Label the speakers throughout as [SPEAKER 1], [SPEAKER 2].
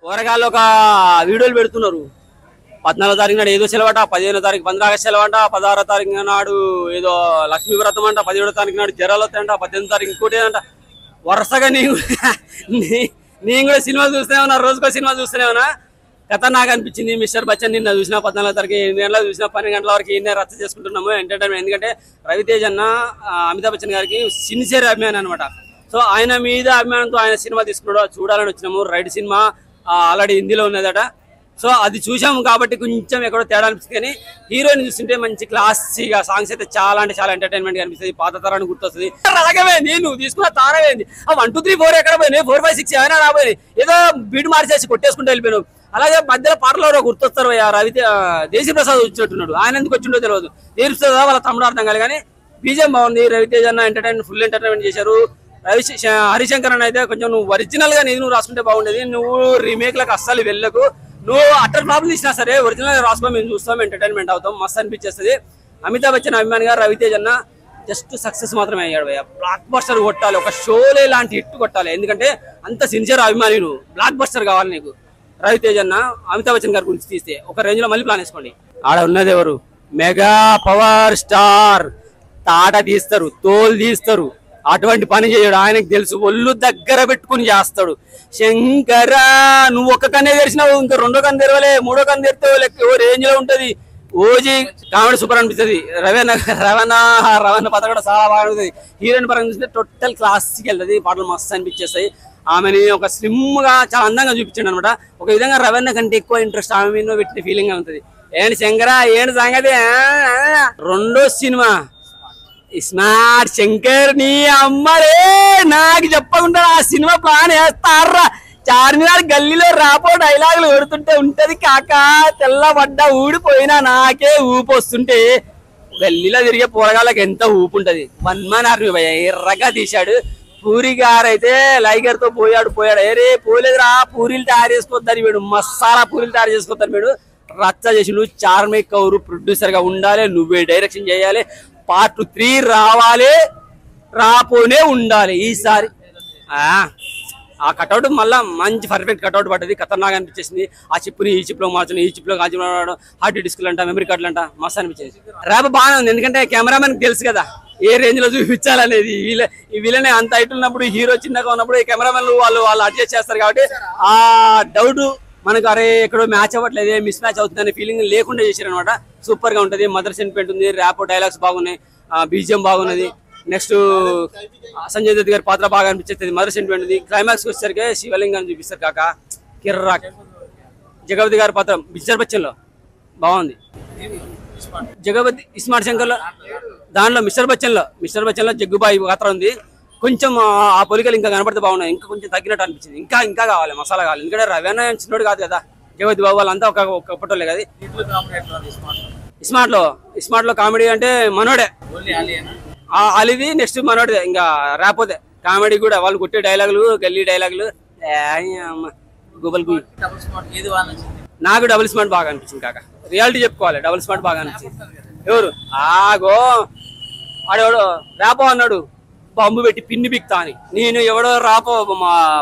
[SPEAKER 1] కూరగాయలు ఒక వీడియోలు పెడుతున్నారు. 14వ తారీఖు నాడు ఏదో సెలవట, 15వ తారీఖు 15 ఆగస్టు సెలవంట, 16వ తారీఖు నాడు ఏదో లక్ష్మీ వ్రతం అంట, 17వ తారీఖు నాడు జరాలు వస్తాయంట, 18వ తారీఖు ఇంకోటి అంట. వరుసగా నేను కూడా సినిమా చూస్తూనే ఉన్నా, రోజుకో సినిమా చూస్తూనే ఉన్నా. కథ నాకు అనిపించింది. మిస్టర్ బచ్చన్ నిన్న చూసిన 14వ తారీఖు 8 గంటలకు చూసిన, 12 గంటల వరకు ఈయన రచ్చ చేసుకుంటున్నాము ఎంటర్టైన్మెంట్. ఎందుకంటే రవితేజ్ అన్న అమితాబ్ బచ్చన్ గారికి సిన్సియర్ అభిమాని అనమాట. సో ఆయన మీద అభిమానంతో ఆయన సినిమా తీసుకున్నాడు, చూడాలని వచ్చినాము. రైడ్ సినిమా ఆల్రెడీ హిందీలో ఉన్నదట. సో అది చూసాము కాబట్టి కొంచెం ఎక్కడో తేడా అనిపిస్తుంది. కానీ హీరోయిన్ చూస్తుంటే మంచి క్లాసీగా సాంగ్స్ అయితే చాలా అంటే చాలా ఎంటర్టైన్మెంట్ అనిపిస్తుంది. పాత తరానికి గుర్తొస్తుంది. అలాగేపోయింది నువ్వు తీసుకున్న తారవేంది. 1, 2, 3, 4 ఎక్కడ పోయినాయి, 4, 5, 6 ఏమైనా రాబోయింది. ఏదో బీట్ మార్చేసి కొట్టేసుకుంటూ వెళ్ళిపోయాను. అలాగే మధ్యలో పాటలో గుర్తొస్తారు. దేశీ ప్రసాద్ వచ్చినట్టున్నాడు. ఆయన ఎందుకు వచ్చిండో తెలియదు. తీరుస్తుందా వాళ్ళ తమ్ముడు అర్థం కాదు. కానీ బీజం బాగుంది. రవితేజ్ అన్న ఎంటర్టైన్మెంట్ ఫుల్ ఎంటర్టైన్మెంట్ చేశారు. హరిశంకర్ అన్న అయితే కొంచెం నువ్వు ఒరిజినల్ గా నువ్వు రాసుకుంటే బాగుండేది. నువ్వు రీమేక్ లకు అస్సలు వెళ్ళకు. నువ్వు అటర్ ప్రాబ్లం ఇచ్చినా సరే ఒరిజినల్ రాసుకో, మేము చూస్తాం, ఎంటర్టైన్మెంట్ అవుతాం, మస్తు అనిపించేస్తుంది. అమితాబ్ బచ్చన్ అభిమానిగా రవితేజ్ అన్న జస్ట్ సక్సెస్ మాత్రమే అయ్యాడు భయ్య. బ్లాక్ బస్టర్ కొట్టాలి, ఒక షోలే లాంటి హిట్ కొట్టాలి. ఎందుకంటే అంత సిన్సియర్ అభిమాని నువ్వు. బ్లాక్ బస్టర్ కావాలి నీకు. రవితేజ్ అన్న అమితాబ్ బచ్చన్ గారి గురించి తీస్తే ఒక రేంజ్ లో మళ్ళీ ప్లాన్ వేసుకోండి. ఆడ ఉన్నది ఎవరు? Mega power star. తాట తీస్తారు, తోలు తీస్తారు. అటువంటి పని చేయడు. ఆయనకు తెలుసు. ఒళ్ళు దగ్గర పెట్టుకుని చేస్తాడు. శంకర నువ్వు ఒక్క కన్నే తెరిచినావు, ఇంకా 2వ కన్ను తెరవలే, 3వ కన్ను తెరితే ఓ రేంజ్ లో ఉంటది. ఓజీ కామెడీ సూపర్ అనిపిస్తుంది. రవణ పాత్ర కూడా చాలా బాగా ఉంటుంది. హీరోయిన్ పరంగా చూస్తే టోటల్ క్లాస్కి వెళ్తుంది. పాటలు మస్తు అనిపించేస్తాయి. ఆమెని ఒక స్లిమ్ గా చాలా అందంగా చూపించాడు అనమాట. ఒక విధంగా రవణ కంటే ఎక్కువ ఇంట్రెస్ట్ ఆమె మీద పెట్టిన ఫీలింగ్ ఉంటుంది. ఏంటి శంకర ఏంటి సంగతి? 2వ సినిమా స్మార్ట్ శంకర్. నీ అమ్మరే నాకు చెప్పకుండా ఆ సినిమా ప్లాన్ వేస్తారా? చార్మినార్ గల్లీలో రాపో డైలాగులు కొడుతుంటే ఉంటది కాకా తెల్లబడ్డ ఊడిపోయినా నాకే ఊపు వస్తుంటే గల్లీలో తిరిగే పోరగాళ్ళకి ఎంత ఊపు ఉంటది. 1 man army భయ ఎర్రగా తీశాడు. పూరి గారు అయితే లైగర్ తో పోయాడు. ఏరే పోలేదురా, పూరీలు తయారు చేసుకోవద్దని వీడు, మసాలా పూరీలు తయారు చేసుకోవద్దని వీడు రచ్చ చేసి. నువ్వు చార్మిక్ కౌరు ప్రొడ్యూసర్ గా ఉండాలి, నువ్వే డైరెక్షన్ చేయాలి. పార్ట్ 3 రావాలి, రాపోనే ఉండాలి. ఈసారి ఆ కటౌట్ మళ్ళా మంచి పర్ఫెక్ట్ కటౌట్ పడ్డది. ఖతర్నాక్ అనిపించేసింది. ఆ చిప్పుని ఈ చిప్లో మార్చడం, ఈ చిప్లో ఆ చిప్లో హార్డ్ డిస్క్లు అంట, మెమరీ కార్డులు అంట, మస్తు అనిపించేది. ర్యాప్ బాగానే ఉంది. ఎందుకంటే కెమెరామెన్ తెలుసు కదా ఏ రేంజ్ లో చూపించాలనేది. వీళ్ళనే అంత హైట్ ఉన్నప్పుడు, హీరో చిన్నగా ఉన్నప్పుడు ఈ కెమెరామెన్లు వాళ్ళు అడ్జస్ట్ చేస్తారు. కాబట్టి ఆ డౌట్ మనకు అరే ఎక్కడో మ్యాచ్ అవ్వట్లేదు, మిస్ మ్యాచ్ అవుతుందనే ఫీలింగ్ లేకుండా చేశారు అనమాట. సూపర్ గా ఉంటది. మదర్ సెంటిమెంట్ ఉంది, ర్యాప్ డైలాగ్స్ బాగున్నాయి, బీజిఎం బాగున్నది. నెక్స్ట్ సంజయ్ దత్ గారి పాత్ర బాగా అనిపించేది. మదర్ సెంటిమెంట్ ఉంది. క్లైమాక్స్ వచ్చేసరికి శివలింగాన్ని చూపిస్తారు కాక కిర్రాక్. జగపతి గారి పాత్ర మిస్టర్ బచ్చన్ లో బాగుంది. జగపతి స్మార్ట్ శంకర్ లో దానిలో మిస్టర్ బచ్చన్ లో జగ్గుబాయి పాత్ర ఉంది. కొంచెం ఆ పొలికలు ఇంకా కనపడితే బాగున్నాయి. ఇంకా కొంచెం తగ్గినట్టు అనిపించింది. ఇంకా కావాలి, మసాలా కావాలి. ఎందుకంటే రవణ చిన్నోడు కాదు కదా, జగపతి బాబు వాళ్ళంతా ఒక పట్టోలే కదా. స్మార్ట్ లో కామెడీ అంటే మనోడే అలిది. నెక్స్ట్ మనోడే ఇంకా రాపోతే కామెడీ కూడా వాళ్ళు కొట్టే డైలాగులు, గల్లీ డైలాగులు. నాకు డబుల్ స్మార్ట్ బాగా అనిపించింది కాక. రియాలిటీ చెప్పుకోవాలి, డబుల్ స్మార్ట్ బాగా అనిపించింది. ఎవరు ఆడెవడో రాపో అన్నాడు, బాంబు పెట్టి పిన్ని బిక్తా అని. నేను ఎవడో రాపో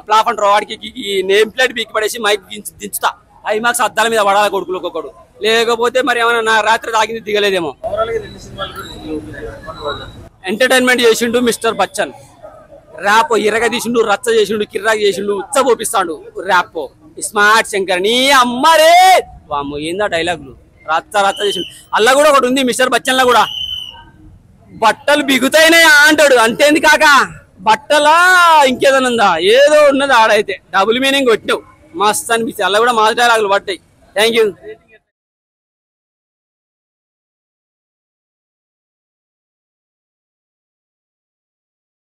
[SPEAKER 1] ప్లాఫ్ అంటారు వాడికి ఈ నేమ్ ప్లేట్ బిక్కి పడేసి మైక్ దించుతా. ఐమాక్స్ అద్దాల మీద పడాలి కొడుకులు ఒక్కొక్కడు. లేకపోతే మరి ఏమైనా నా రాత్రి తాగింది దిగలేదేమో. ఎంటర్టైన్మెంట్ చేసిండు మిస్టర్ బచ్చన్. ర్యాపో ఇరగ తీసిండు, రచ్చ చేసిండు, కిర్రాక్ చేసిండు, ఉచ్చ పోపిస్తాడు. Rapport smart Shankar. నీ అమ్మరే వామ్మో ఏందా డైలాగులు. రచ్చ చేసిండు. అలా కూడా ఒకటి ఉంది మిస్టర్ బచ్చన్ లో కూడా, బట్టలు బిగుతాయినాయా అంటాడు. అంతేంది కాక బట్టలా ఇంకేదైనా ఉందా? ఏదో ఉన్నది ఆడైతే. డబుల్ మీనింగ్ కొట్టావు, మస్తు అనిపిస్తుంది. అలా కూడా మాస్ డైలాగులు పట్టాయి. Thank you.